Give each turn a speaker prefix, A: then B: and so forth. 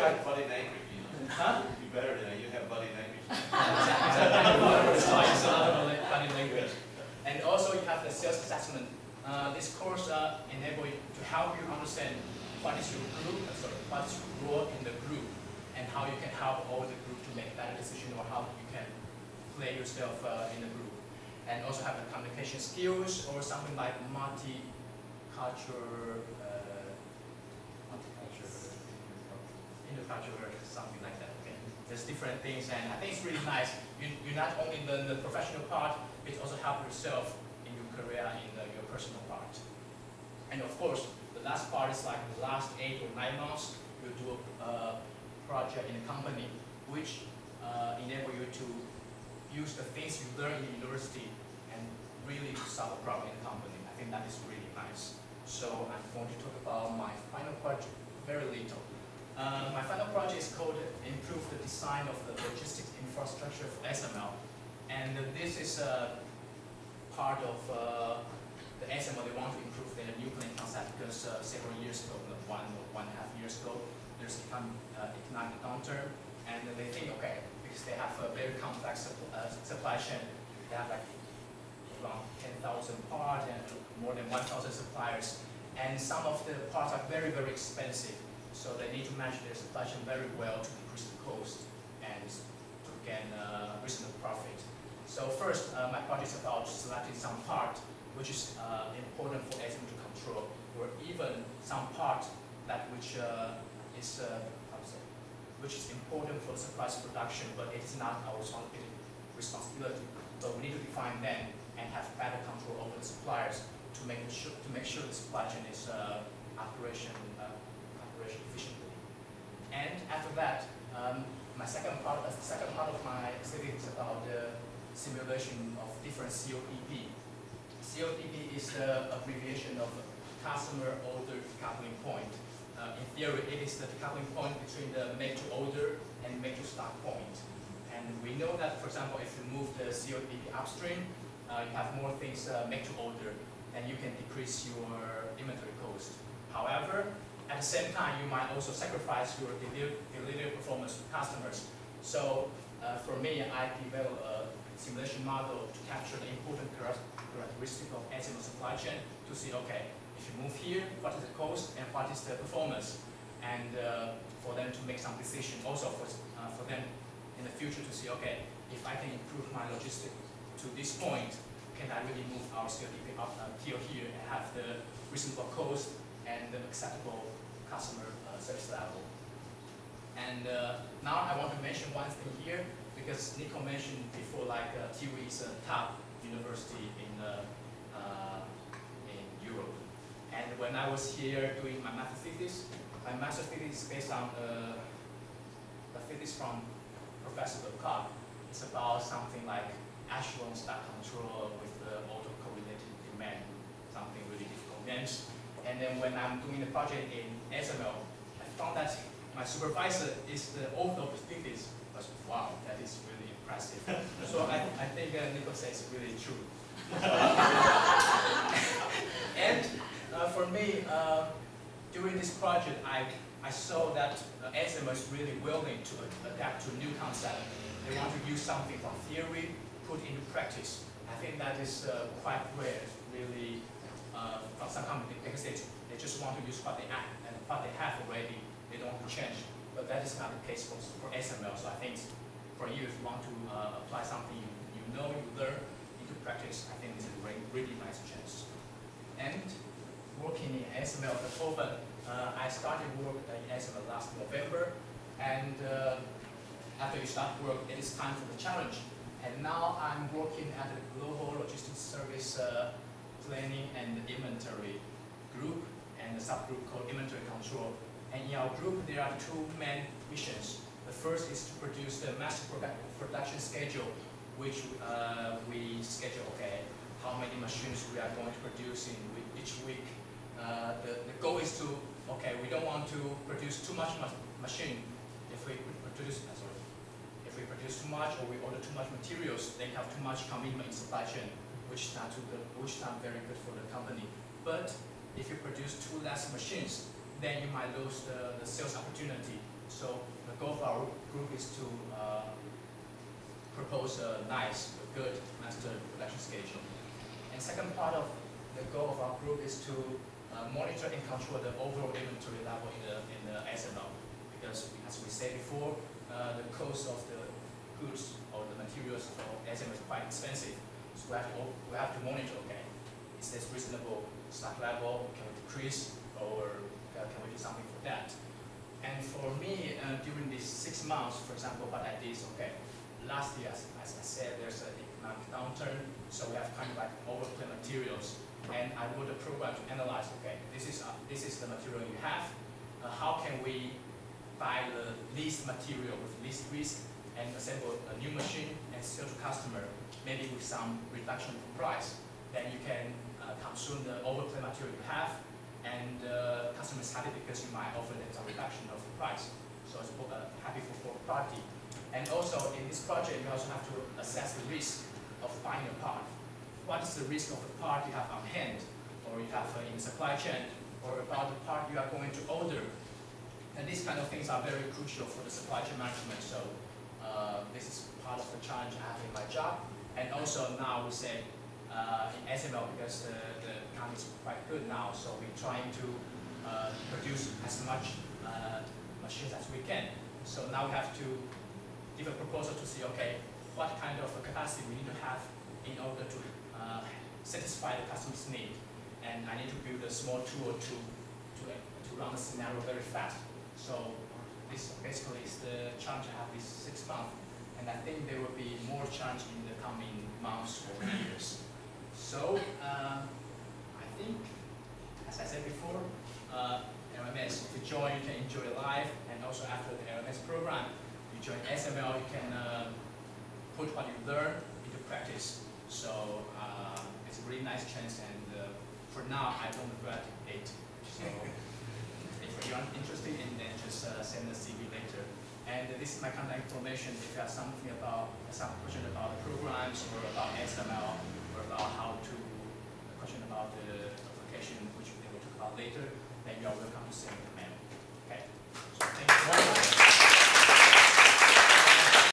A: you have body language, you know.
B: Huh?
A: You better than you have body language.
B: Body language. And also you have the sales assessment. This course enable you to help you understand what is your group, what is your role in the group, and how you can help all the group to make better decision, or how you can play yourself in the group. And also have the communication skills, or something like multicultural, intercultural, something like that. Okay, there's different things, and I think it's really nice. You not only learn the professional part, it also help yourself in your career, in your personal part. And of course, the last part is like the last 8 or 9 months, you do a project in a company, which enable you to use the things you learn in the university and really solve a problem in the company. I think that is really nice. So I'm going to talk about my final project very little. My final project is called Improve the Design of the Logistics Infrastructure for ASML. And this is part of the ASML. They want to improve their new planning concept because several years ago, 1.5 years ago, there's economic downturn, and they think, okay, because they have a very complex supply chain, they have like around 10,000 parts and more than 1,000 suppliers, and some of the parts are very, very expensive. So they need to manage their supply chain very well to decrease the cost and to gain reasonable profit. So first, my project is about selecting some part which is important for ASML to control, or even some part that which is important for the supplier's production, but it is not our responsibility. But we need to define them and have better control over the suppliers to make sure the supply chain is operation efficiently. And after that, the second part of my study is about the simulation of different CODP. CODP is the abbreviation of Customer Order Decoupling Point. In theory, it is the decoupling point between the make-to-order and make-to-stock point. And we know that, for example, if you move the CODP upstream, you have more things make-to-order, and you can decrease your inventory cost. However, at the same time, you might also sacrifice your delivery performance to customers. So for me, I developed a simulation model to capture the important characteristic of ASML supply chain to see, okay, if you move here, what is the cost and what is the performance? And for them to make some decision. Also for them in the future to see, okay, if I can improve my logistics to this point, can I really move our CODP up till here and have the reasonable cost and the acceptable customer service level. And now I want to mention one thing here, because Nico mentioned before, like TUI is a top university in Europe. And when I was here doing my master's thesis is based on the thesis from Professor Lecoq. It's about something like echelon stock control with the auto-correlated demand, something really difficult names. And then when I'm doing the project in ASML, I found that my supervisor is the author of the thesis. I was, wow, that is really impressive. So I think Nico says it's really true. And for me, during this project, I saw that ASML is really willing to adapt to a new concept. They want to use something from theory, put into practice. I think that is quite rare, really. From some companies, because they just want to use what they have, and what they have already, they don't want to change. But that is not the case for ASML. So I think for you, if you want to apply something you know, you learn into practice, I think this is a really nice chance. And working in ASML at Open, I started work in ASML last November, and after you start work, it is time for the challenge. And now I'm working at the Global Logistics Service Planning and Inventory group, and a subgroup called Inventory Control. And in our group, there are 2 main missions. The first is to produce the master production schedule, which we schedule, okay, how many machines we are going to produce in each week. The goal is to, okay, we don't want to produce too much machine. If we produce too much, or we order too much materials, they have too much commitment in supply chain, which is not very good for the company. But if you produce too less machines, then you might lose the sales opportunity. So the goal of our group is to propose a nice, good master production schedule. And second part of the goal of our group is to monitor and control the overall inventory level in the ASML. Because as we said before, the cost of the goods or the materials for ASML is quite expensive. So we have to monitor, okay, is this reasonable stock level? Can we decrease, or can we do something for that? And for me, during these 6 months, for example, what I did is, okay, last year, as I said, there's an economic downturn, so we have kind of like overplay materials. And I wrote a program to analyze, okay, this is the material you have. How can we buy the least material with least risk and assemble a new machine and sell to customer, maybe with some reduction in price? Then you can consume the overplay material you have, and customer is happy because you might offer them some reduction of the price. So it's happy for both parties. And also in this project, you also have to assess the risk of buying a part. What is the risk of the part you have on hand, or you have in the supply chain, or about the part you are going to order? And these kind of things are very crucial for the supply chain management. So this is part of the challenge I have in my job. And also now we say in ASML, because the economy is quite good now, so we're trying to produce as much machines as we can. So now we have to give a proposal to see, okay, what kind of capacity we need to have in order to satisfy the customer's need. And I need to build a small tool to run the scenario very fast. So this basically is the challenge I have this 6 months. And I think there will be more challenge in the coming months or years. So I think, as I said before, LMS, if you join, you can enjoy live. And also after the LMS program, you join ASML, you can put what you learn into practice. So it's a really nice chance, and for now, I don't regret it. So if you're interested in then just send a CV later. And this is my contact information. If you have some question about the programs, or about ASML, or about how to, question about the application, which we will talk about later, then you are welcome to send a mail. Okay? So thank you.